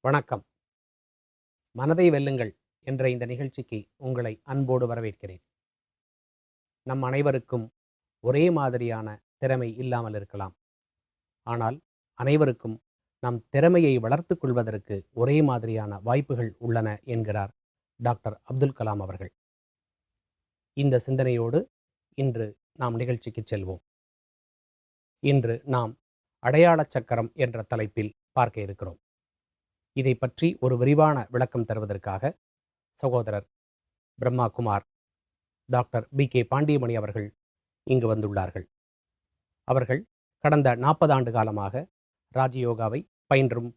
வணக்கம். மனதை வெல்லுங்கள் என்ற இந்த நிகழ்ச்சிக்கு உங்களை அன்போடு வரவேற்கிறேன். நம் அனைவருக்கும் ஒரே மாதிரியான திறமை இல்லாமல் இருக்கலாம். ஆனால் அனைவருக்கும் நம் திறமையை வளர்த்துக் கொள்வதற்கு ஒரே மாதிரியான வாய்ப்புகள் உள்ளன என்கிறார் டாக்டர் அப்துல் கலாம் அவர்கள். இந்த சிந்தனையோடு இன்று நாம் நிகழ்ச்சிக்கு செல்வோம். இன்று நாம் அடையாள சக்கரம் என்ற தலைப்பில் பார்க்க இருக்கிறோம். இதை பற்றி ஒரு விரிவான விளக்கம் தருவதற்காக சகோதரர் பிரம்மா குமார், டாக்டர் BK பாண்டியமணி அவர்கள் இங்கு வந்துள்ளார்கள். அவர்கள் கடந்த 40 ஆண்டு காலமாக ராஜயோகாவை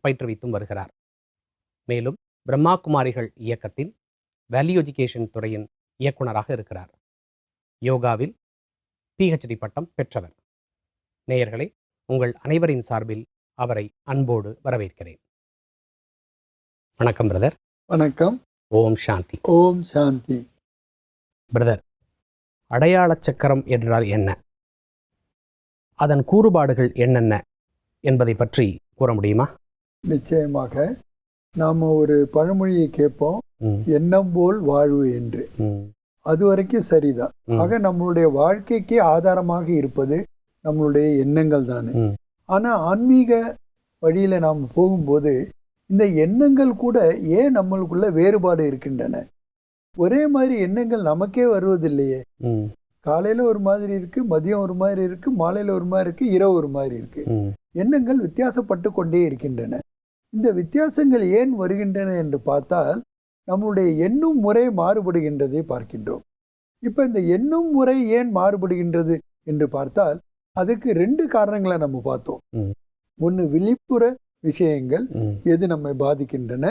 பயிற்றுவித்தும் வருகிறார். மேலும் பிரம்மா குமாரிகள் இயக்கத்தின் வேல்யூ எஜுகேஷன் துறையின் இயக்குனராக இருக்கிறார். யோகாவில் PhD பட்டம் பெற்றவர். நேயர்களே, உங்கள் அனைவரின் சார்பில் அவரை அன்போடு வரவேற்கிறேன். வணக்கம் பிரதர். வணக்கம். ஓம் சாந்தி. ஓம் சாந்தி. பிரதர், அடையாள சக்கரம் என்றால் என்ன? அதன் கூறுபாடுகள் என்னென்ன என்பதை பற்றி கூற முடியுமா? நிச்சயமாக. நாம் ஒரு பழமொழியை கேட்போம், எண்ணம் போல் வாழ்வு என்று. அது வரைக்கும் சரிதான். ஆக நம்மளுடைய வாழ்க்கைக்கு ஆதாரமாக இருப்பது நம்மளுடைய எண்ணங்கள் தானே. ஆனால் ஆன்மீக வழியில் நாம் போகும்போது இந்த எண்ணங்கள் கூட ஏன் நம்மளுக்குள்ள வேறுபாடு இருக்கின்றன? ஒரே மாதிரி எண்ணங்கள் நமக்கே வருவதில்லையே. காலையில் ஒரு மாதிரி இருக்கு, மதியம் ஒரு மாதிரி இருக்கு, மாலையில் ஒரு மாதிரி இருக்கு, இரவு ஒரு மாதிரி இருக்கு. எண்ணங்கள் வித்தியாசப்பட்டு கொண்டே இருக்கின்றன. இந்த வித்தியாசங்கள் ஏன் வருகின்றன என்று பார்த்தால் நம்மளுடைய எண்ணும் முறை மாறுபடுகின்றதை பார்க்கின்றோம். இப்போ இந்த எண்ணும் முறை ஏன் மாறுபடுகின்றது என்று பார்த்தால் அதுக்கு 2 காரணங்களை நம்ம பார்த்தோம். ஒன்று விழிப்புற விஷயங்கள் எது நம்மை பாதிக்கின்றன,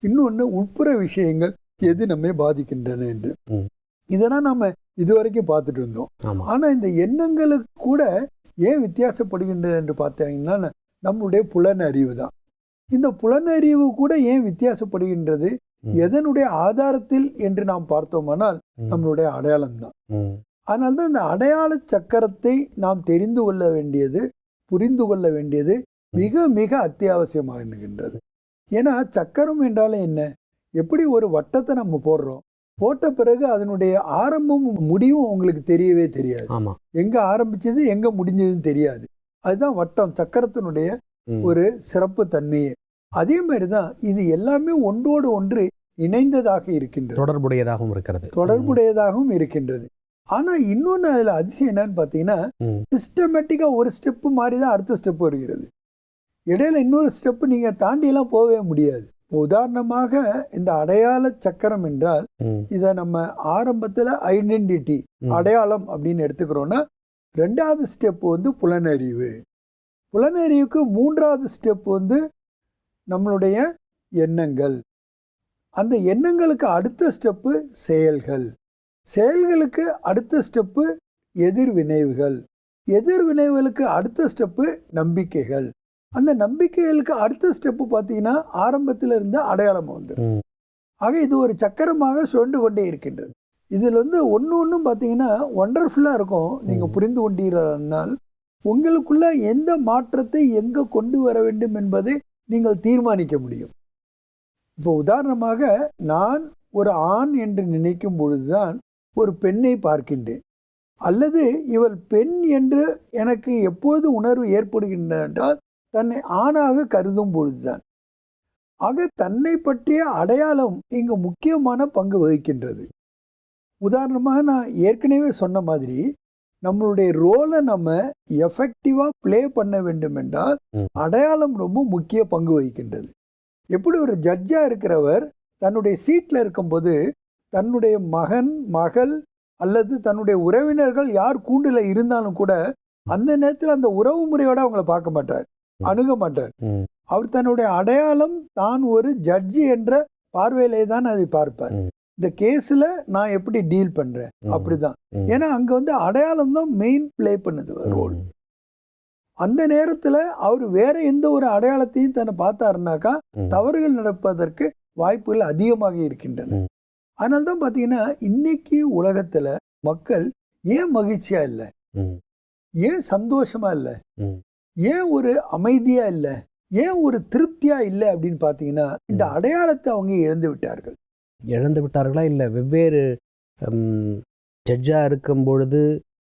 இன்னொன்று உட்புற விஷயங்கள் எது நம்மை பாதிக்கின்றன என்று. இதெல்லாம் நம்ம இதுவரைக்கும் பார்த்துட்டு இருந்தோம். ஆனா இந்த எண்ணங்களுக்கு கூட ஏன் வித்தியாசப்படுகின்றது என்று பார்த்தீங்கன்னா நம்மளுடைய புலனறிவு தான். இந்த புலனறிவு கூட ஏன் வித்தியாசப்படுகின்றது, எதனுடைய ஆதாரத்தில் என்று நாம் பார்த்தோமானால் நம்மளுடைய அடையாளம் தான். அதனால்தான் இந்த அடையாள சக்கரத்தை நாம் தெரிந்து கொள்ள வேண்டியது, புரிந்து கொள்ள வேண்டியது மிக மிக அத்தியாவசியமாகின்றது. ஏன்னா சக்கரம் என்றாலே என்ன? எப்படி ஒரு வட்டத்தை நம்ம போடுறோம், போட்ட பிறகு அதனுடைய ஆரம்பமும் முடிவும் உங்களுக்கு தெரியவே தெரியாது. எங்க ஆரம்பிச்சது எங்க முடிஞ்சதுன்னு தெரியாது. அதுதான் வட்டம், சக்கரத்தினுடைய ஒரு சிறப்பு தன்மையே. அதே மாதிரிதான் இது எல்லாமே ஒன்றோடு ஒன்று இணைந்ததாக இருக்கின்றது, தொடர்புடையதாகவும் இருக்கின்றது. ஆனா இன்னொன்னு அதுல அதிசயம் என்னன்னு பாத்தீங்கன்னா, சிஸ்டமேட்டிக்கா ஒரு ஸ்டெப்பு மாதிரிதான் அடுத்த ஸ்டெப் வருகிறது. இடையில இன்னொரு ஸ்டெப்பு நீங்க தாண்டி எல்லாம் போகவே முடியாது. உதாரணமாக இந்த அடையாள சக்கரம் என்றால் இத நம்ம ஆரம்பத்துல ஐடென்டிட்டி, அடையாளம் அப்படின்னு எடுத்துக்கிறோம்னா, 2வது ஸ்டெப் வந்து புலனறிவு. புலனறிவுக்கு 3வது ஸ்டெப் வந்து நம்மளுடைய எண்ணங்கள். அந்த எண்ணங்களுக்கு அடுத்த ஸ்டெப்பு செயல்கள். செயல்களுக்கு அடுத்த ஸ்டெப்பு எதிர்வினைவுகள். எதிர்வினைவுகளுக்கு அடுத்த ஸ்டெப்பு நம்பிக்கைகள். அந்த நம்பிக்கைகளுக்கு அடுத்த ஸ்டெப்பு பார்த்தீங்கன்னா ஆரம்பத்தில் இருந்த அடையாளம் வந்துடும். ஆக இது ஒரு சக்கரமாக சுழண்டு கொண்டே இருக்கின்றது. இதில் வந்து ஒன்றும் பார்த்தீங்கன்னா ஒண்டர்ஃபுல்லாக இருக்கும். நீங்கள் புரிந்து கொண்டீர்கள், உங்களுக்குள்ள எந்த மாற்றத்தை எங்கே கொண்டு வர வேண்டும் என்பதை நீங்கள் தீர்மானிக்க முடியும். இப்போ உதாரணமாக நான் ஒரு ஆண் என்று நினைக்கும் பொழுதுதான் ஒரு பெண்ணை பார்க்கின்றேன், அல்லது இவள் பெண் என்று எனக்கு எப்போது உணர்வு ஏற்படுகின்றது என்றால் தன்னை ஆணாக கருதும் பொழுதுதான். ஆக தன்னை பற்றிய அடையாளம் இங்கு முக்கியமான பங்கு வகிக்கின்றது. உதாரணமாக நான் ஏற்கனவே சொன்ன மாதிரி நம்மளுடைய ரோலை நம்ம எஃபெக்டிவா பிளே பண்ண வேண்டும் என்றால் அடையாளம் ரொம்ப முக்கிய பங்கு வகிக்கின்றது. எப்படி ஒரு ஜட்ஜா இருக்கிறவர் தன்னுடைய சீட்ல இருக்கும்போது தன்னுடைய மகன், மகள் அல்லது தன்னுடைய உறவினர்கள் யார் கூண்டுல இருந்தாலும் கூட அந்த நேரத்தில் அந்த உறவு முறையோட அவங்கள பார்க்க மாட்டார், அணுக மாட்டார். அவர் தன்னுடைய அடையாளம் தான் ஒரு ஜட்ஜி என்ற பார்வையிலே தான் அதை பார்ப்பார். இந்த கேஸ்ல நான் எப்படி டீல் பண்றேன் அப்படிதான். ஏன்னா அங்க வந்து அடையாளம் தான் மெயின் பிளே பண்ணுது ரோல். அந்த நேரத்துல அவர் வேற எந்த ஒரு அடையாளத்தையும் தன்னை பார்த்தாருனாக்கா தவறுகள் நடப்பதற்கு வாய்ப்புகள் அதிகமாக இருக்கின்றன. அதனால்தான் பாத்தீங்கன்னா இன்னைக்கு உலகத்துல மக்கள் ஏன் மகிழ்ச்சியா இல்லை, ஏன் சந்தோஷமா இல்லை, ஏன் ஒரு அமைதியா இல்லை, ஏன் ஒரு திருப்தியா இல்லை அப்படின்னு பார்த்தீங்கன்னா, இந்த அடையாளத்தை அவங்க இழந்து விட்டார்கள். இழந்து விட்டார்களா? இல்லை வெவ்வேறு ஜட்ஜாக இருக்கும் பொழுது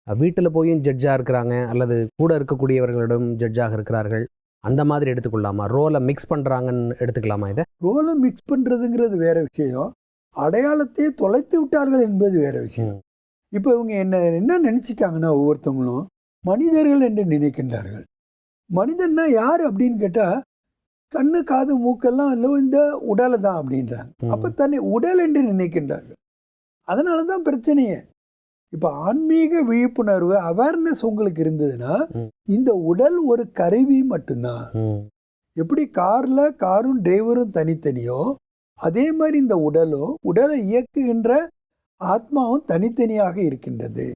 வீட்டில் போயும் ஜட்ஜாக இருக்கிறாங்க, அல்லது கூட இருக்கக்கூடியவர்களிடம் ஜட்ஜாக இருக்கிறார்கள், அந்த மாதிரி எடுத்துக்கொள்ளாமா? ரோலை மிக்ஸ் பண்ணுறாங்கன்னு எடுத்துக்கலாமா? இதை ரோலை மிக்ஸ் பண்ணுறதுங்கிறது வேற விஷயம், அடையாளத்தையே தொலைத்து விட்டார்கள் என்பது வேற விஷயம். இப்போ இவங்க என்ன நினச்சிட்டாங்கன்னா, ஒவ்வொருத்தவங்களும் மனிதர்கள் என்று நினைக்கின்றார்கள். மனிதன்னா யார் அப்படின்னு கேட்டால், கண்ணு காது மூக்கெல்லாம் இல்லை, இந்த உடலை தான் அப்படின்றாங்க. அப்போ தன்னை உடல் என்று நினைக்கின்றார்கள். அதனால தான் பிரச்சனையே. இப்போ ஆன்மீக விழிப்புணர்வு அவேர்னஸ் உங்களுக்கு இருந்ததுன்னா, இந்த உடல் ஒரு கருவி மட்டும்தான். எப்படி காரும் டிரைவரும் தனித்தனியோ, அதே மாதிரி இந்த உடலை இயக்குகின்ற ஆத்மாவும் தனித்தனியாக இருக்கின்றது.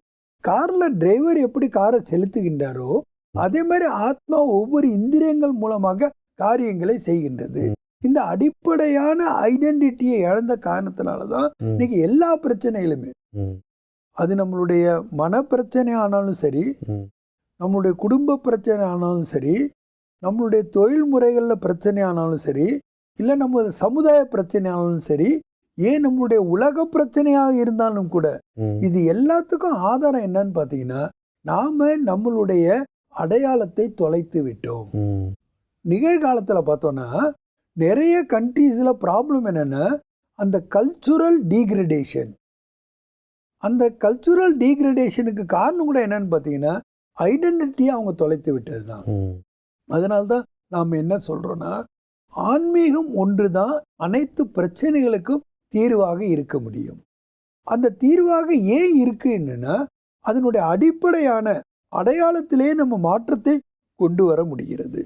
கார்ல டிரைவர் எப்படி காரை செலுத்துகின்றாரோ, அதே மாதிரி ஆத்மா ஒவ்வொரு இந்திரியங்கள் மூலமாக காரியங்களை செய்கின்றது. இந்த அடிப்படையான ஐடென்டிட்டியை இழந்த காரணத்தினாலதான் இன்னைக்கு எல்லா பிரச்சனைகளுமே, அது நம்மளுடைய மன பிரச்சனை ஆனாலும் சரி, நம்மளுடைய குடும்ப பிரச்சனை ஆனாலும் சரி, நம்மளுடைய தொழில் முறைகளில் பிரச்சனை ஆனாலும் சரி, இல்லை நம்ம சமுதாய பிரச்சனை ஆனாலும் சரி, ஏன் நம்மளுடைய உலக பிரச்சனையாக இருந்தாலும் கூட, இது எல்லாத்துக்கும் ஆதாரம் என்னன்னு பார்த்தீங்கன்னா, நாம நம்மளுடைய அடையாளத்தை தொலைத்து விட்டோம். நிகழ்காலத்தில் பார்த்தோன்னா நிறைய கண்ட்ரீஸில் ப்ராப்ளம் என்னென்னா, அந்த கல்ச்சுரல் டீக்ரடேஷன். அந்த கல்ச்சுரல் டீக்ரடேஷனுக்கு காரணம் கூட என்னன்னு பார்த்தீங்கன்னா, ஐடென்டிட்டியை அவங்க தொலைத்து விட்டது தான். அதனால்தான் நாம் என்ன சொல்கிறோன்னா, ஆன்மீகம் ஒன்று தான் அனைத்து பிரச்சனைகளுக்கும் தீர்வாக இருக்க முடியும். அந்த தீர்வாக ஏன் இருக்கு என்னன்னா, அதனுடைய அடிப்படையான அடையாளத்திலே நம்ம மாற்றத்தை கொண்டு வர முடிகிறது.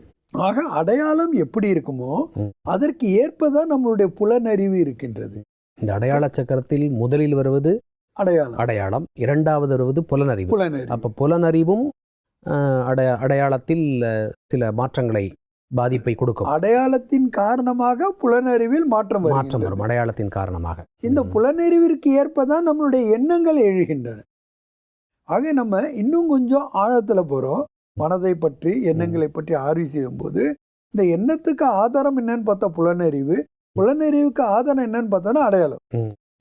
ஆக அடையாளம் எப்படி இருக்குமோ அதற்கு ஏற்பதான் நம்மளுடைய புலனறிவு இருக்கின்றது. இந்த அடையாள சக்கரத்தில் முதலில் வருவது அடையாளம், இரண்டாவது வருவது புலனறிவு. அப்ப புலனறிவும் அடையாளத்தில் சில மாற்றங்களை, பாதிப்பை கொடுக்கும். அடையாளத்தின் காரணமாக புலனறிவில் மாற்றம் வரும். அடையாளத்தின் காரணமாக இந்த புலனறிவிற்கு ஏற்பதான் நம்மளுடைய எண்ணங்கள் எழுகின்றன. ஆக நம்ம இன்னும் கொஞ்சம் ஆழத்துல போறோம். மனதை பற்றி, எண்ணங்களை பற்றி ஆய்வு செய்யும் போது, இந்த எண்ணத்துக்கு ஆதாரம் என்னன்னு பார்த்தா புலனறிவு, புலனறிவுக்கு ஆதாரம் என்னன்னு பார்த்தோன்னா அடையாளம்.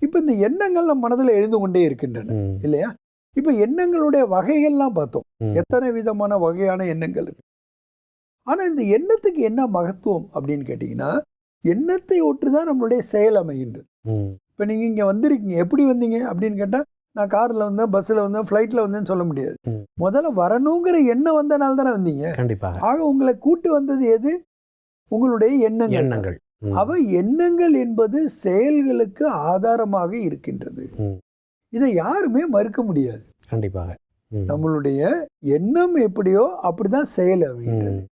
இப்ப இந்த எண்ணங்கள் நம்ம மனதில் எழுந்து கொண்டே இருக்கின்றன இல்லையா? இப்ப எண்ணங்களுடைய வகைகள்லாம் பார்த்தோம், எத்தனை விதமான வகையான எண்ணங்கள் இருக்கு. ஆனா இந்த எண்ணத்துக்கு என்ன மகத்துவம் அப்படின்னு கேட்டீங்கன்னா, எண்ணத்தை ஒற்றுதான் நம்மளுடைய செயல் அமைகின்றது. இப்ப நீங்க இங்க வந்திருக்கீங்க, எப்படி வந்தீங்க அப்படின்னு கேட்டா, நான் கார்ல வந்தேன், பஸ்ல வந்தேன், ஃபிளைட்ல வந்தேன்னு சொல்ல முடியாது. முதல்ல வரணுங்கிற எண்ணம் வந்தனால தானே வந்தீங்க. கண்டிப்பாக. ஆக உங்களை கூட்டு வந்தது எது? உங்களுடைய எண்ணங்கள். அவ எண்ணங்கள் என்பது செயல்களுக்கு ஆதாரமாக இருக்கின்றது. இதை யாருமே மறுக்க முடியாது. கண்டிப்பாக. நம்மளுடைய எண்ணம் எப்படியோ அப்படிதான் செயல் அமைகின்றது.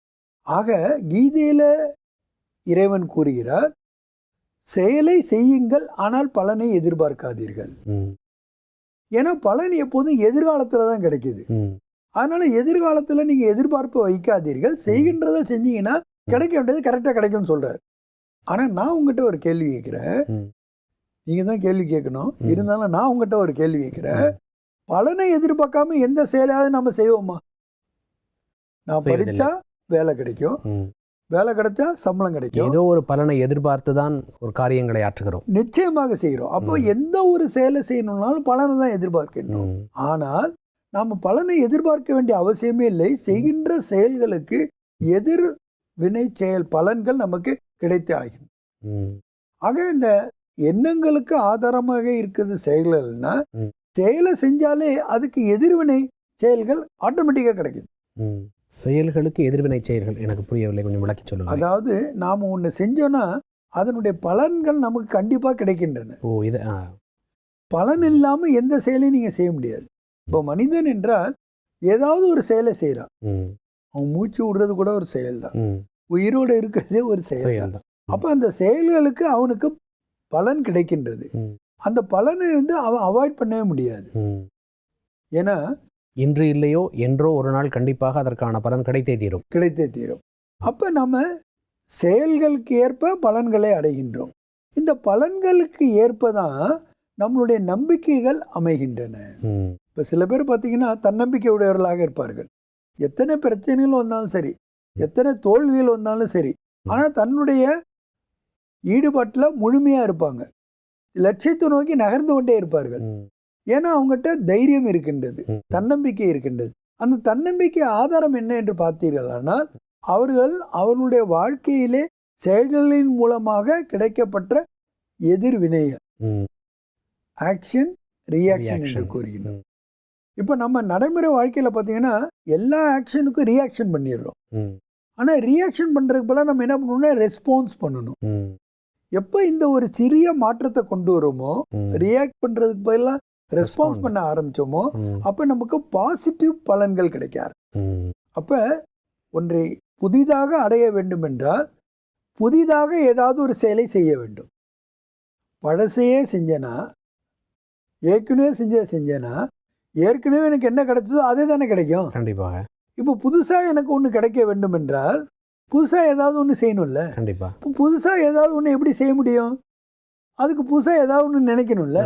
ஆக கீதையில இறைவன் கூறுகிறார், செயலை செய்யுங்கள், ஆனால் பலனை எதிர்பார்க்காதீர்கள். ஏன்னா பலன் எப்போதும் எதிர்காலத்துல தான் கிடைக்குது. அதனால எதிர்காலத்துல நீங்க எதிர்பார்ப்பு வைக்காதீர்கள், செய்கின்றத செஞ்சீங்கன்னா கிடைக்க வேண்டியது கரெக்டா கிடைக்கும்னு சொல்றாரு. ஆனா நான் உங்ககிட்ட ஒரு கேள்வி கேட்கிறேன், நீங்க தான் கேள்வி கேட்கணும், இருந்தாலும் நான் உங்ககிட்ட ஒரு கேள்வி கேட்கிறேன். பலனை எதிர்பார்க்காம எந்த செயலாவது நம்ம செய்வோமா? நான் படிச்சா வேலை கிடைக்கும், வேலை கிடைச்சா சம்பளம் கிடைக்கும், ஏதோ ஒரு பலனை எதிர்பார்த்து தான் ஒரு காரியங்களை ஆற்றுகிறோம். நிச்சயமாக செய்கிறோம். அப்போ எந்த ஒரு செயலை செய்யணும்னாலும் பலனை தான் எதிர்பார்க்கணும். ஆனால் நாம பலனை எதிர்பார்க்க வேண்டிய அவசியமே இல்லை. செய்கின்ற செயல்களுக்கு எதிர் வினை செயல் பலன்கள் நமக்கு கிடைத்தே ஆகும். ஆக இந்த எண்ணங்களுக்கு ஆதாரமாக இருக்கிறது செயல்கள்னா, செயலை செஞ்சாலே அதுக்கு எதிர்வினை செயல்கள் ஆட்டோமேட்டிக்கா கிடைக்குது. செயல்களுக்கு எதிர்வினை செயல்கள் எனக்கு புரியவில்லை, கொஞ்சம் விளக்கி சொல்லுங்க. அதாவது நாம ஒண்ணு செஞ்சோம்னா அதனுடைய பலன்கள் நமக்கு கண்டிப்பா கிடைக்கின்றன. பலன் இல்லாம எந்த செயலையும் நீங்க செய்ய முடியாது. இப்போ மனிதன் என்றால் ஏதாவது ஒரு செயலை செய்யறான். அவன் மூச்சு விடுறது கூட ஒரு செயல் தான், உயிரோடு இருக்கிறதே ஒரு செயல் தான். அப்ப அந்த செயல்களுக்கு அவனுக்கு பலன் கிடைக்கின்றது. அந்த பலனை அவன் அவாய்ட் பண்ணவே முடியாது. ஏன்னா இன்று இல்லையோ என்றோ ஒரு நாள் கண்டிப்பாக அதற்கான பலன் கிடைத்தே தீரும். அப்ப நம்ம செயல்களுக்கு ஏற்ப பலன்களை அடைகின்றோம். இந்த பலன்களுக்கு ஏற்பதான் நம்மளுடைய நம்பிக்கைகள் அமைகின்றன. இப்ப சில பேர் பார்த்தீங்கன்னா தன்னம்பிக்கை உடையவர்களாக இருப்பார்கள். எத்தனை பிரச்சனைகள் வந்தாலும் சரி, எத்தனை தோல்விகள் வந்தாலும் சரி, ஆனால் தன்னுடைய ஈடுபாட்டில் முழுமையாக இருப்பாங்க, லட்சியத்தை நோக்கி நகர்ந்து கொண்டே இருப்பார்கள். ஏன்னா அவங்ககிட்ட தைரியம் இருக்கின்றது, தன்னம்பிக்கை இருக்கின்றது. அந்த தன்னம்பிக்கை ஆதாரம் என்ன என்று பார்த்தீர்களானால் அவர்கள் அவர்களுடைய வாழ்க்கையிலே செயல்களின் மூலமாக கிடைக்கப்பட்ட எதிர்வினைகள், ஆக்ஷன் ரியாக்ஷன் என்று கூறுகின்றோம். இப்போ நம்ம நடைமுறை வாழ்க்கையில் பார்த்தீங்கன்னா எல்லா ஆக்ஷனுக்கும் ரியாக்ஷன் பண்ணிடுறோம். ஆனால் ரியாக்ஷன் பண்ணுறதுக்கு பதிலாக நம்ம என்ன பண்ணணும்னா ரெஸ்பான்ஸ் பண்ணணும். எப்போ இந்த ஒரு சிறிய மாற்றத்தை கொண்டு வரோமோ, ரியாக்ட் பண்ணுறதுக்கு பதிலாக ரெஸ்பான்ஸ் பண்ண ஆரம்பித்தோமோ, அப்போ நமக்கு பாசிட்டிவ் பலன்கள் கிடைக்காது. அப்போ ஒன்றை புதிதாக அடைய வேண்டும் என்றால் புதிதாக ஏதாவது ஒரு செயலை செய்ய வேண்டும். பழசையே செஞ்சேன்னா, ஏற்கனவே செஞ்சேன்னா ஏற்கனவே எனக்கு என்ன கிடைச்சதோ அதே தானே கிடைக்கும். கண்டிப்பாக. இப்போ புதுசாக எனக்கு ஒன்று கிடைக்க வேண்டும் என்றால் புதுசாக ஏதாவது ஒன்று செய்யணும்ல. கண்டிப்பாக. இப்போ புதுசாக ஏதாவது ஒன்று எப்படி செய்ய முடியும்? அதுக்கு புதுசாக ஏதாவது ஒன்று நினைக்கணும்ல.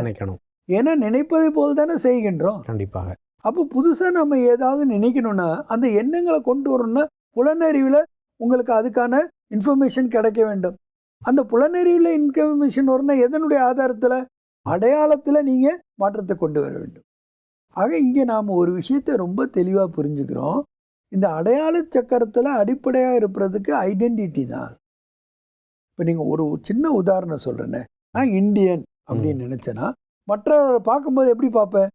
ஏன்னா நினைப்பதை போல் தானே செய்கின்றோம். கண்டிப்பாக. அப்போ புதுசாக நம்ம ஏதாவது நினைக்கணும்னா அந்த எண்ணங்களை கொண்டு வரணும்னா புலனறிவில் உங்களுக்கு அதுக்கான இன்ஃபர்மேஷன் கிடைக்க வேண்டும். அந்த புலனறிவில் இன்ஃபர்மேஷன் வரணும்னா எதனுடைய ஆதாரத்தில்? அடையாளத்தில் நீங்கள் மாற்றத்தை கொண்டு வர வேண்டும். ஆக இங்கே நாம் ஒரு விஷயத்தை ரொம்ப தெளிவாக புரிஞ்சுக்கிறோம். இந்த அடையாள சக்கரத்தில் அடிப்படையாக இருப்பதுக்கு ஐடென்டிட்டி தான். இப்போ நீங்கள் ஒரு சின்ன உதாரணம் சொல்கிறேன்னே, நான் இந்தியன் அப்படின்னு நினச்சேன்னா மற்றவரை பார்க்கும்போது எப்படி பார்ப்பேன்?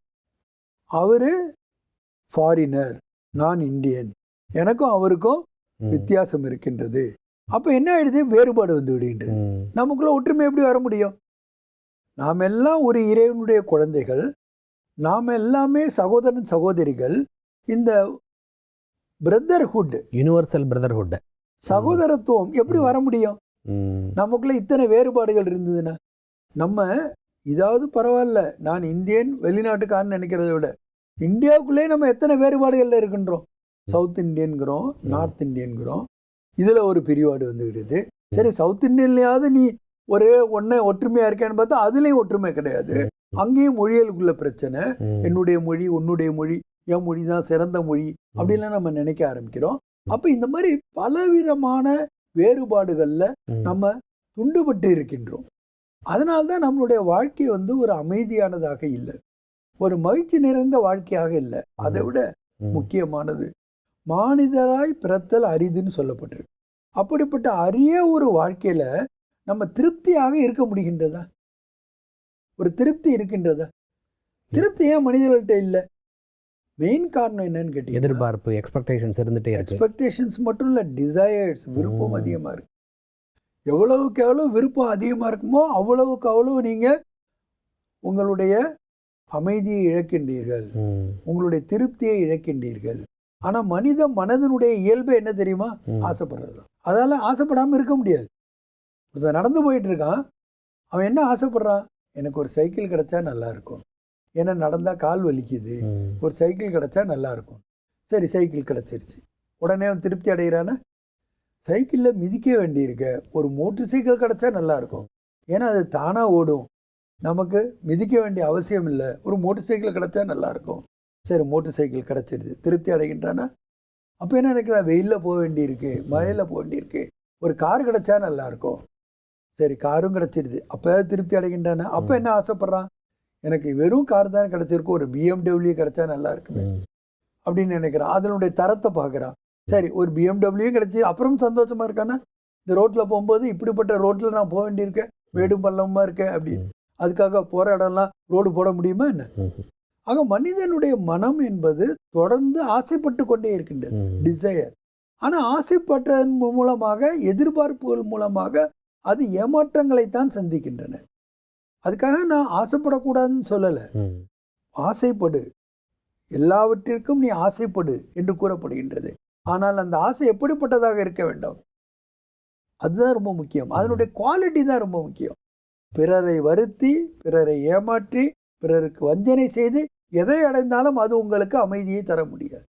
அவர் ஃபாரினர், நான் இந்தியன், எனக்கும் அவருக்கும் வித்தியாசம் இருக்கின்றது. அப்போ என்ன ஆயிடுது? வேறுபாடு வந்து விடுகின்றது. நமக்குள்ள ஒற்றுமை எப்படி வர முடியும்? நாம் எல்லாம் ஒரு இறைவனுடைய குழந்தைகள், நாம் எல்லாமே சகோதரன் சகோதரிகள். இந்த பிரதர்ஹுட், யுனிவர்சல் பிரதர்ஹுட், சகோதரத்துவம் எப்படி வர முடியும்? நமக்குள்ள இத்தனை வேறுபாடுகள் இருந்ததுன்னா நம்ம இதாவது பரவாயில்ல, நான் இந்தியன் வெளிநாட்டுக்காரன்னு நினைக்கிறத விட இந்தியாவுக்குள்ளே நம்ம எத்தனை வேறுபாடுகள்ல இருக்கின்றோம். சவுத் இந்தியன்கிறோம், நார்த் இந்தியன்கிறோம், இதில் ஒரு பிரிவாடு வந்துவிடுது. சரி, சவுத் இந்தியன்லையாவது நீ ஒரே ஒற்றுமையாக இருக்கேன்னு பார்த்தா அதுலேயும் ஒற்றுமை கிடையாது. அங்கேயும் மொழிகளுக்குள்ள பிரச்சனை. என்னுடைய மொழி, உன்னுடைய மொழி, என் மொழி தான் சிறந்த மொழி அப்படின்லாம் நம்ம நினைக்க ஆரம்பிக்கிறோம். அப்போ இந்த மாதிரி பலவிதமான வேறுபாடுகளில் நம்ம துண்டுபட்டு இருக்கின்றோம். அதனால்தான் நம்மளுடைய வாழ்க்கை வந்து ஒரு அமைதியானதாக இல்லை, ஒரு மகிழ்ச்சி நிறைந்த வாழ்க்கையாக இல்லை. அதை விட முக்கியமானது மானிதராய் பிறத்தல் அரிதுன்னு சொல்லப்பட்டிருக்கு. அப்படிப்பட்ட அரிய ஒரு வாழ்க்கையில நம்ம திருப்தியாக இருக்க முடிகின்றதா? ஒரு திருப்தி இருக்கின்றதா? திருப்தி ஏன் மனிதர்கள்ட்ட இல்லை? மெயின் காரணம் என்னன்னு கேட்டீங்கன்னா எதிர்பார்ப்பு, எக்ஸ்பெக்டேஷன்ஸ் இருந்துட்டே இருக்கு. எக்ஸ்பெக்டேஷன்ஸ் மட்டும் இல்லை, டிசையர்ஸ், விருப்பம் அதிகமாக இருக்கு. எவ்வளவுக்கு எவ்வளோ விருப்பம் அதிகமாக இருக்குமோ அவ்வளவுக்கு அவ்வளவு நீங்கள் உங்களுடைய அமைதியை இழக்கின்றீர்கள், உங்களுடைய திருப்தியை இழக்கின்றீர்கள். ஆனால் மனித மனதனுடைய இயல்பு என்ன தெரியுமா? ஆசைப்படுறது. அதால ஆசைப்படாமல் இருக்க முடியாது. ஒருத்தர் நடந்து போயிட்டு இருக்கான், அவன் என்ன ஆசைப்படுறான்? எனக்கு ஒரு சைக்கிள் கிடைச்சா நல்லா இருக்கும், ஏன்னா நடந்தால் கால் வலிக்குது, ஒரு சைக்கிள் கிடைச்சா நல்லா இருக்கும். சரி, சைக்கிள் கிடைச்சிருச்சு. உடனே அவன் திருப்தி அடைகிறானா? சைக்கிளில் மிதிக்க வேண்டியிருக்க ஒரு மோட்டர் சைக்கிள் கிடைச்சா நல்லா இருக்கும், ஏன்னா அது தானாக ஓடும், நமக்கு மிதிக்க வேண்டிய அவசியம் இல்லை, ஒரு மோட்டர் சைக்கிள் கிடைச்சா நல்லா இருக்கும். சரி, மோட்டர் சைக்கிள் கிடைச்சிருது, திருப்தி அடைகின்றானா? அப்போ என்ன நினைக்கிறான்? வெயிலில் போக வேண்டியிருக்கு, மழையில் போக வேண்டியிருக்கு, ஒரு கார் கிடைச்சா நல்லா இருக்கும். சரி, காரும் கிடைச்சிடுது, அப்போ திருப்தி அடைகின்றானா? அப்போ என்ன ஆசைப்படுறான்? எனக்கு வெறும் கார் தான் கிடைச்சிருக்கும், ஒரு BMW கிடைச்சா நல்லா இருக்குமே அப்படின்னு நினைக்கிறான். அதனுடைய தரத்தை பார்க்குறான். சரி, ஒரு BMW கிடைச்சி அப்புறம் சந்தோஷமா இருக்கானா? இந்த ரோட்டில் போகும்போது இப்படிப்பட்ட ரோட்டில் நான் போக வேண்டியிருக்கேன், மேடும் பள்ளமாக இருக்கேன் அப்படின்னு, அதுக்காக போகிற இடம்லாம் ரோடு போட முடியுமா என்ன? ஆக மனிதனுடைய மனம் என்பது தொடர்ந்து ஆசைப்பட்டு கொண்டே இருக்கின்றது, டிசையர். ஆனால் ஆசைப்பட்டதன் மூலமாக, எதிர்பார்ப்புகள் மூலமாக அது ஏமாற்றங்களைத்தான் சந்திக்கின்றன. அதுக்காக நான் ஆசைப்படக்கூடாதுன்னு சொல்லலை, ஆசைப்படு, எல்லாவற்றிற்கும் நீ ஆசைப்படு என்று கூறப்படுகின்றது. ஆனால் அந்த ஆசை எப்படிப்பட்டதாக இருக்க வேண்டும்? அதுதான் ரொம்ப முக்கியம். அதனுடைய குவாலிட்டி தான் ரொம்ப முக்கியம். பிறரை வருத்தி, பிறரை ஏமாற்றி, பிறருக்கு வஞ்சனை செய்து எதை அடைந்தாலும் அது உங்களுக்கு அமைதியை தர முடியாது.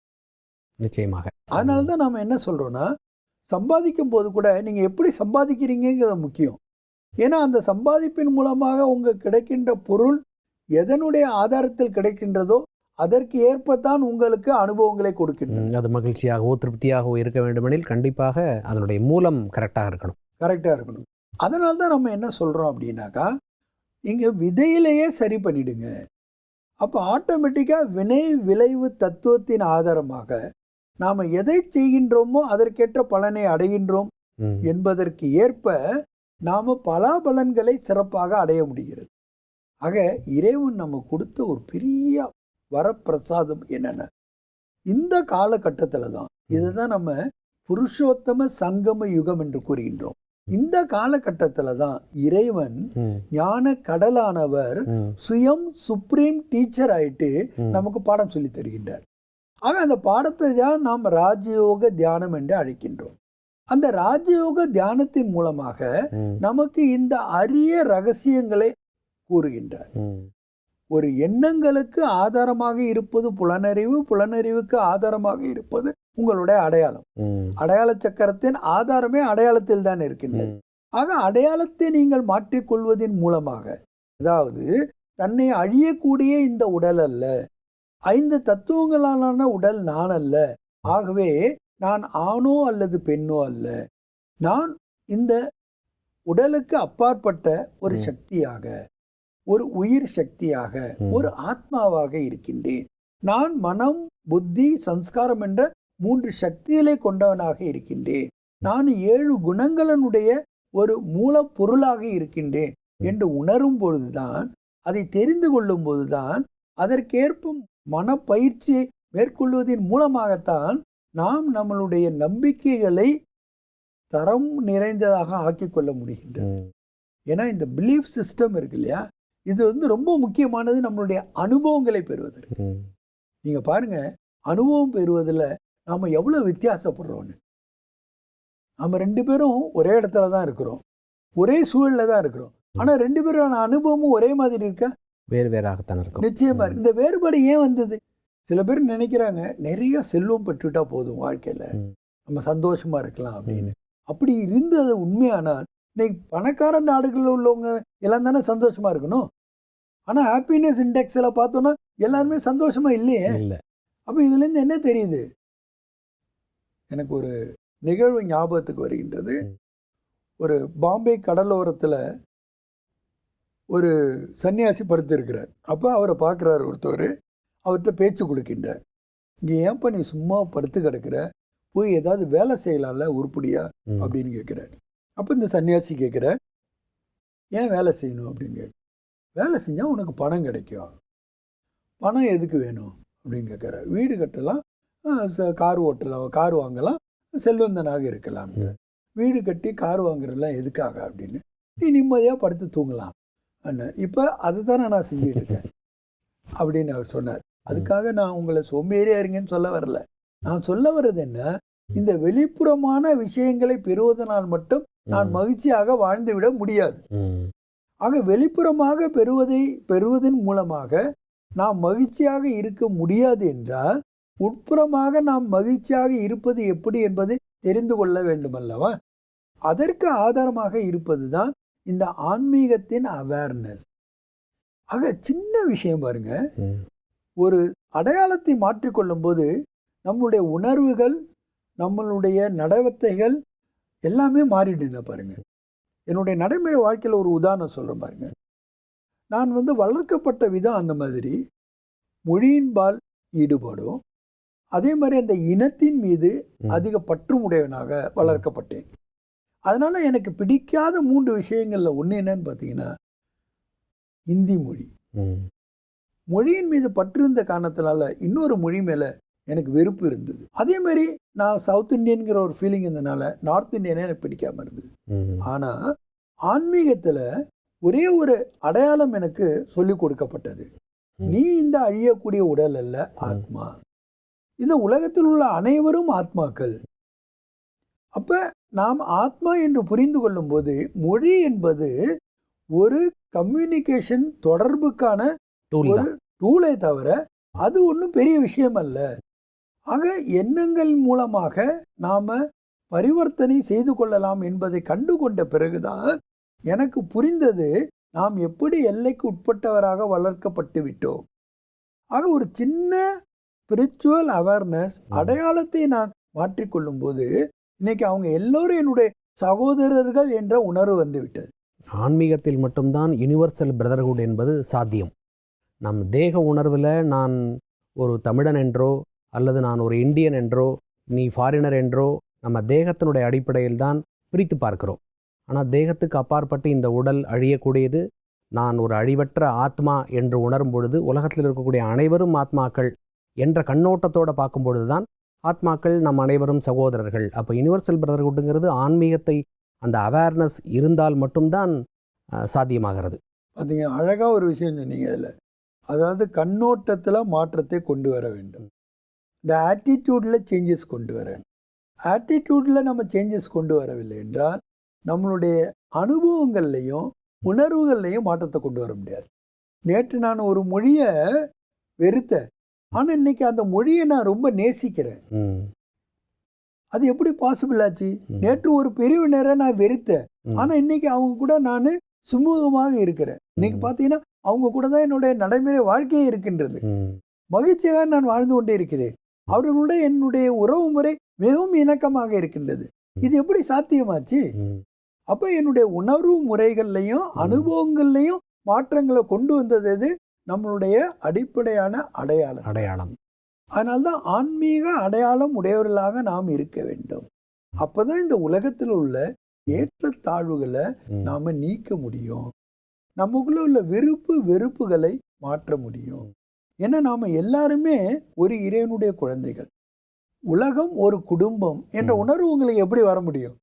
நிச்சயமாக. அதனால தான் நாம் என்ன சொல்றோம்னா, சம்பாதிக்கும் போது கூட நீங்க எப்படி சம்பாதிக்கிறீங்கிறது முக்கியம். ஏன்னா அந்த சம்பாதிப்பின் மூலமாக உங்களுக்கு கிடைக்கின்ற பொருள் எதனுடைய ஆதாரத்தில் கிடைக்கின்றதோ அதற்கு ஏற்பத்தான் உங்களுக்கு அனுபவங்களை கொடுக்கின்றன. அது மகிழ்ச்சியாகவோ திருப்தியாகவோ இருக்க வேண்டுமெனில் கண்டிப்பாக அதனுடைய மூலம் கரெக்டாக இருக்கணும். கரெக்டாக இருக்கணும். அதனால தான் நம்ம என்ன சொல்கிறோம் அப்படின்னாக்கா, இங்கே விதையிலேயே சரி பண்ணிடுங்க. அப்போ ஆட்டோமேட்டிக்காக வினை விளைவு தத்துவத்தின் ஆதாரமாக நாம் எதை செய்கின்றோமோ அதற்கேற்ற பலனை அடைகின்றோம் என்பதற்கு ஏற்ப நாம் பலாபலன்களை சிறப்பாக அடைய முடிகிறது. ஆக இறைவன் நம்ம கொடுத்த ஒரு பெரிய வரப்பிரசாதம் என்னென்ன, இந்த காலகட்டத்தில் தான் இதை தான் நம்ம புருஷோத்தம சங்கம யுகம் என்று கூறுகின்றோம். இந்த காலகட்டத்தில் தான் இறைவன் ஞான கடலானவர் சுயம் சுப்ரீம் டீச்சர் ஆயிட்டு நமக்கு பாடம் சொல்லி தருகின்றார். ஆக அந்த பாடத்தை தான் நாம் ராஜயோக தியானம் என்று அழைக்கின்றோம். அந்த ராஜயோக தியானத்தின் மூலமாக நமக்கு இந்த அரிய ரகசியங்களை கூறுகின்றார். ஒரு எண்ணங்களுக்கு ஆதாரமாக இருப்பது புலனறிவு, புலனறிவுக்கு ஆதாரமாக இருப்பது உங்களுடைய அடையாளம். அடையாள சக்கரத்தின் ஆதாரமே அடையாளத்தில் தான் இருக்கின்றது. ஆக அடையாளத்தை நீங்கள் மாற்றிக்கொள்வதன் மூலமாக, அதாவது தன்னை அழியக்கூடிய இந்த உடல் அல்ல, 5 தத்துவங்களாலான உடல் நான் அல்ல, ஆகவே நான் ஆணோ அல்லது பெண்ணோ அல்ல, நான் இந்த உடலுக்கு அப்பாற்பட்ட ஒரு சக்தியாக, ஒரு உயிர் சக்தியாக, ஒரு ஆத்மாவாக இருக்கின்றேன். நான் மனம், புத்தி, சம்ஸ்காரம் என்ற 3 சக்திகளை கொண்டவனாக இருக்கின்றேன். நான் 7 குணங்களினுடைய ஒரு மூலப்பொருளாக இருக்கின்றேன் என்று உணரும் பொழுதுதான், அதை தெரிந்து கொள்ளும் போதுதான், அதற்கேற்ப மனப்பயிற்சியை மேற்கொள்வதன் மூலமாகத்தான் நாம் நம்மளுடைய நம்பிக்கைகளை தரம் நிறைந்ததாக ஆக்கி கொள்ள முடிகின்றது. ஏன்னா இந்த பிலீஃப் சிஸ்டம் இருக்கு இல்லையா, இது ரொம்ப முக்கியமானது நம்மளுடைய அனுபவங்களை பெறுவதற்கு. நீங்க பாருங்க, அனுபவம் பெறுவதில் நாம எவ்வளவு வித்தியாசப்படுறோன்னு. நம்ம 2 பேரும் ஒரே இடத்துல தான் இருக்கிறோம், ஒரே சூழல்ல தான் இருக்கிறோம். ஆனா 2 பேரோட அனுபவமும் ஒரே மாதிரி இருக்கா? வேறு வேறாகத்தான் இருக்கும். நிச்சயமா இருக்கு. இந்த வேறுபாடு ஏன் வந்தது? சில பேர் நினைக்கிறாங்க நிறைய செல்வம் பெற்றுட்டா போதும், வாழ்க்கையில நம்ம சந்தோஷமா இருக்கலாம் அப்படின்னு. அப்படி இருந்தது உண்மையானால் இன்னைக்கு பணக்கார நாடுகளில் உள்ளவங்க எல்லாம் தானே சந்தோஷமா இருக்கணும். ஆனா ஹாப்பினஸ் இண்டெக்ஸ்ல பார்த்தோம்னா எல்லாருமே சந்தோஷமா இல்லையே. அப்ப இதுல இருந்து என்ன தெரியுது? எனக்கு ஒரு நிகழ்வு ஞாபகத்துக்கு வருகின்றது. ஒரு பாம்பே கடலோரத்துல ஒரு சன்னியாசி படுத்திருக்கிறார். அப்போ அவரை பார்க்குறாரு ஒருத்தவர், அவர்கிட்ட பேச்சு கொடுக்கின்றார். இங்கே ஏன்ப்பா நீ சும்மா படுத்து கிடக்கிற, போய் ஏதாவது வேலை செய்யலாம்ல உருப்படியா அப்படின்னு கேட்குறாரு. அப்போ இந்த சன்னியாசி கேட்குறார், ஏன் வேலை செய்யணும் அப்படின்னு கேட்குற. வேலை செஞ்சால் உனக்கு பணம் கிடைக்கும். பணம் எதுக்கு வேணும் அப்படின்னு கேட்குறாரு. வீடு கட்டலாம், கார் ஓட்டலாம், கார் வாங்கலாம், செல்வந்தனாக இருக்கலாம். வீடு கட்டி கார் வாங்குறதுலாம் எதுக்காக அப்படின்னு, நீ நிம்மதியாக படுத்து தூங்கலாம். இப்போ அதுதானே நான் செஞ்சுட்டு இருக்கேன் அப்படின்னு அவர் சொன்னார். அதுக்காக நான் உங்களை சோம்பேறியா இருங்கன்னு சொல்ல வரல. நான் சொல்ல வர்றது என்ன, இந்த வெளிப்புறமான விஷயங்களை பெறுவதனால் மட்டும் நான் மகிழ்ச்சியாக வாழ்ந்துவிட முடியாது. ஆக வெளிப்புறமாக பெறுவதன் மூலமாக நாம் மகிழ்ச்சியாக இருக்க முடியாது என்றால், உட்புறமாக நாம் மகிழ்ச்சியாக இருப்பது எப்படி என்பதை தெரிந்து கொள்ள வேண்டும் அல்லவா? அதற்கு ஆதாரமாக இருப்பது தான் இந்த ஆன்மீகத்தின் அவேர்னஸ். ஆக சின்ன விஷயம் பாருங்க, ஒரு அடையாளத்தை மாற்றிக்கொள்ளும் போது நம்மளுடைய உணர்வுகள், நம்மளுடைய நடவத்தைகள் எல்லாமே மாறிடுங்க. பாருங்க, என்னுடைய நடைமுறை வாழ்க்கையில் ஒரு உதாரணம் சொல்கிறேன் பாருங்க. நான் வளர்க்கப்பட்ட விதம் அந்த மாதிரி மொழியின்பால் ஈடுபாடும், அதே மாதிரி அந்த இனத்தின் மீது அதிக பற்றுமுடையவனாக வளர்க்கப்பட்டேன். அதனால எனக்கு பிடிக்காத 3 விஷயங்கள்ல ஒன்று என்னன்னு பார்த்தீங்கன்னா, இந்தி மொழி. மொழியின் மீது பற்று இருந்த காரணத்தினால இன்னொரு மொழி மேலே எனக்கு வெறுப்பு இருந்தது. அதே மாதிரி நான் சவுத் இந்தியன்கிற ஒரு ஃபீலிங் இருந்ததுனால நார்த் இந்தியனே எனக்கு பிடிக்காம இருந்தது. ஆனால் ஆன்மீகத்தில் ஒரே ஒரு அடையாளம் எனக்கு சொல்லிக் கொடுக்கப்பட்டது. நீ இந்த அழியக்கூடிய உடல் அல்ல, ஆத்மா. இந்த உலகத்தில் உள்ள அனைவரும் ஆத்மாக்கள். அப்ப நாம் ஆத்மா என்று புரிந்து கொள்ளும் போது மொழி என்பது ஒரு கம்யூனிகேஷன், தொடர்புக்கான ஒரு டூலை தவிர அது ஒன்றும் பெரிய விஷயம் அல்ல. ஆக எண்ணங்கள் மூலமாக நாம பரிவர்த்தனை செய்து கொள்ளலாம் என்பதை கண்டு கொண்ட பிறகுதான் எனக்கு புரிந்தது, நாம் எப்படி எல்லைக்கு உட்பட்டவராக வளர்க்கப்பட்டு விட்டோம். ஆக ஒரு சின்ன ஸ்பிரிச்சுவல் அவேர்னஸ், அடையாளத்தை நான் மாற்றிக்கொள்ளும் போது இன்னைக்கு அவங்க எல்லோரும் என்னுடைய சகோதரர்கள் என்ற உணர்வு வந்து விட்டது. ஆன்மீகத்தில் மட்டும்தான் யுனிவர்சல் பிரதர்ஹுட் என்பது சாத்தியம். நம் தேக உணர்வில் நான் ஒரு தமிழன் என்றோ அல்லது நான் ஒரு இந்தியன் என்றோ நீ ஃபாரினர் என்றோ நம்ம தேகத்தினுடைய அடிப்படையில் தான் பிரித்து பார்க்கிறோம். ஆனால் தேகத்துக்கு அப்பாற்பட்டு இந்த உடல் அழியக்கூடியது, நான் ஒரு அழிவற்ற ஆத்மா என்று உணரும் பொழுது உலகத்தில் இருக்கக்கூடிய அனைவரும் ஆத்மாக்கள் என்ற கண்ணோட்டத்தோடு பார்க்கும் பொழுது தான் ஆத்மாக்கள் நம் அனைவரும் சகோதரர்கள். அப்போ யுனிவர்சல் பிரதர்ஹுட்டுங்கிறது ஆன்மீகத்தை அந்த அவேர்னஸ் இருந்தால் மட்டும்தான் சாத்தியமாகிறது. பார்த்தீங்க, அழகாக ஒரு விஷயம் சொன்னீங்க அதில். அதாவது கண்ணோட்டத்தில் மாற்றத்தை கொண்டு வர வேண்டும், இந்த ஆட்டிடியூடில் சேஞ்சஸ் கொண்டு வர வேண்டும். ஆட்டிடியூடில் நம்ம சேஞ்சஸ் கொண்டு வரவில்லை என்றால் நம்மளுடைய அனுபவங்கள்லையும் உணர்வுகள்லையும் மாற்றத்தை கொண்டு வர முடியாது. நேற்று நான் ஒரு மொழியை வெறுத்தேன், ஆனால் இன்னைக்கு அந்த மொழியை நான் ரொம்ப நேசிக்கிறேன். அது எப்படி பாசிபிள் ஆச்சு? நேற்று ஒரு பிரிவினரை நான் வெறுத்தேன், ஆனால் இன்னைக்கு அவங்க கூட நான் சுமூகமாக இருக்கிறேன். இன்னைக்கு பார்த்தீங்கன்னா அவங்க கூட தான் என்னுடைய நடைமுறை வாழ்க்கையே இருக்கின்றது. மகிழ்ச்சியாக நான் வாழ்ந்து கொண்டே இருக்கிறேன். அவர்களுடைய என்னுடைய உறவு முறை மிகவும் இணக்கமாக இருக்கின்றது. இது எப்படி சாத்தியமாச்சு? அப்போ என்னுடைய உணர்வு முறைகள்லையும் அனுபவங்கள்லையும் மாற்றங்களை கொண்டு வந்தது எது? நம்மளுடைய அடிப்படையான அடையாளம். அதனால்தான் ஆன்மீக அடையாளம் உடையவர்களாக நாம் இருக்க வேண்டும். அப்பதான் இந்த உலகத்தில் உள்ள ஏற்றத்தாழ்வுகளை நாம நீக்க முடியும். நமக்குள்ள உள்ள வெறுப்புகளை மாற்ற முடியும். ஏன்னா நாம எல்லாருமே ஒரு இறைவனுடைய குழந்தைகள். உலகம் ஒரு குடும்பம் என்ற உணர்வு உங்களுக்கு எப்படி வர முடியும்?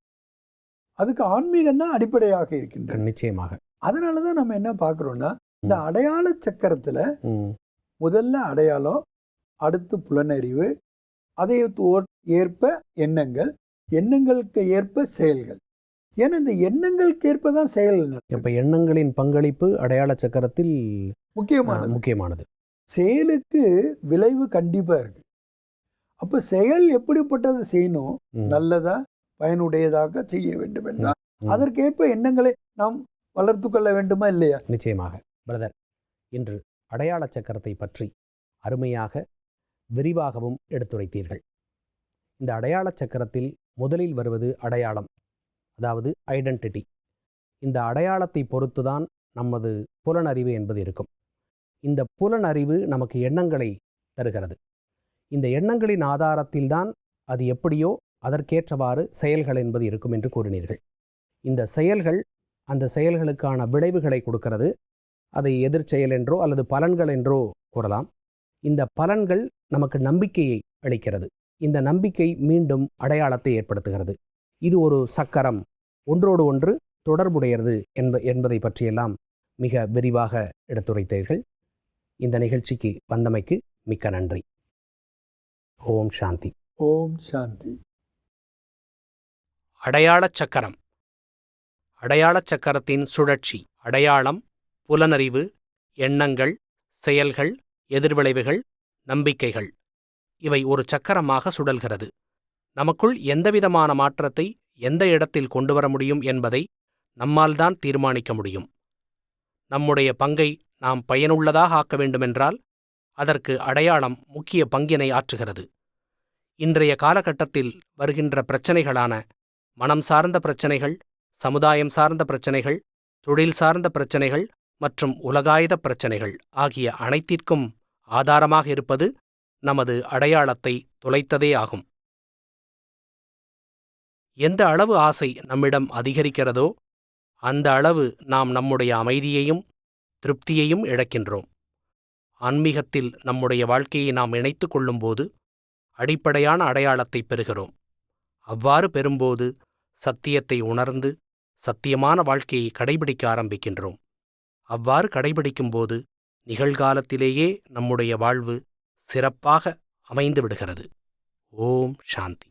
அதுக்கு ஆன்மீகம் தான் அடிப்படையாக இருக்கின்றது. நிச்சயமாக. அதனாலதான் நம்ம என்ன பார்க்கிறோம்னா, இந்த அடையாள சக்கரத்துல முதல்ல அடையாளம், அடுத்து புலனறிவு, அதை ஏற்ப எண்ணங்கள், எண்ணங்களுக்கு ஏற்ப செயல்கள். ஏன்னா இந்த எண்ணங்களுக்கு ஏற்ப தான் செயல்கள். இப்ப எண்ணங்களின் பங்களிப்பு அடையாள சக்கரத்தில் முக்கியமானது. செயலுக்கு விளைவு கண்டிப்பா இருக்கு. அப்ப செயல் எப்படிப்பட்டதை செய்யணும்? நல்லதா பயனுடையதாக செய்ய வேண்டும் என்றால் அதற்கேற்ப எண்ணங்களை நாம் வளர்த்து கொள்ள வேண்டுமா இல்லையா? நிச்சயமாக. பிரதர், இன்று அடையாள சக்கரத்தை பற்றி அருமையாக விரிவாகவும் எடுத்துரைத்தீர்கள். இந்த அடையாள சக்கரத்தில் முதலில் வருவது அடையாளம், அதாவது ஐடென்டிட்டி. இந்த அடையாளத்தை பொறுத்துதான் நமது புலனறிவு என்பது இருக்கும். இந்த புலனறிவு நமக்கு எண்ணங்களை தருகிறது. இந்த எண்ணங்களின் ஆதாரத்தில்தான் அது எப்படியோ அதற்கேற்றவாறு செயல்கள் என்பது இருக்கும் என்று கூறினீர்கள். இந்த செயல்கள் அந்த செயல்களுக்கான விளைவுகளை கொடுக்கிறது. அதை எதிர்ச்செயல் என்றோ அல்லது பலன்கள் என்றோ கூறலாம். இந்த பலன்கள் நமக்கு நம்பிக்கையை அளிக்கிறது. இந்த நம்பிக்கை மீண்டும் அடையாளத்தை ஏற்படுத்துகிறது. இது ஒரு சக்கரம், ஒன்றோடு ஒன்று தொடர்புடையது என்பதை பற்றியெல்லாம் மிக விரிவாக எடுத்துரைத்தீர்கள். இந்த நிகழ்ச்சிக்கு வந்தமைக்கு மிக்க நன்றி. ஓம் சாந்தி. ஓம் சாந்தி. அடையாளச் சக்கரம். அடையாளச் சக்கரத்தின் சுழற்சி. அடையாளம், புலனறிவு, எண்ணங்கள், செயல்கள், எதிர்விளைவுகள், நம்பிக்கைகள், இவை ஒரு சக்கரமாக சுழல்கிறது. நமக்குள் எந்தவிதமான மாற்றத்தை எந்த இடத்தில் கொண்டு வர முடியும் என்பதை நம்மால்தான் தீர்மானிக்க முடியும். நம்முடைய பங்கை நாம் பயனுள்ளதாக ஆக்க வேண்டுமென்றால் அதற்கு அடையாளம் முக்கிய பங்கினை ஆற்றுகிறது. இன்றைய காலகட்டத்தில் வருகின்ற பிரச்சனைகளான மனம் சார்ந்த பிரச்சனைகள், சமுதாயம் சார்ந்த பிரச்சனைகள், தொழில் சார்ந்த பிரச்சனைகள் மற்றும் உலகாயுத பிரச்சனைகள் ஆகிய அனைத்திற்கும் ஆதாரமாக இருப்பது நமது அடையாளத்தை தொலைத்ததே ஆகும். எந்த அளவு ஆசை நம்மிடம் அதிகரிக்கிறதோ அந்த அளவு நாம் நம்முடைய அமைதியையும் திருப்தியையும் இழக்கின்றோம். ஆன்மீகத்தில் நம்முடைய வாழ்க்கையை நாம் இணைத்து கொள்ளும்போது அடிப்படையான அடையாளத்தை பெறுகிறோம். அவ்வாறு பெறும்போது சத்தியத்தை உணர்ந்து சத்தியமான வாழ்க்கையை கடைபிடிக்க ஆரம்பிக்கின்றோம். அவ்வாறு கடைபிடிக்கும்போது நிகழ்காலத்திலேயே நம்முடைய வாழ்வு சிறப்பாக அமைந்து விடுகிறது. ஓம் சாந்தி.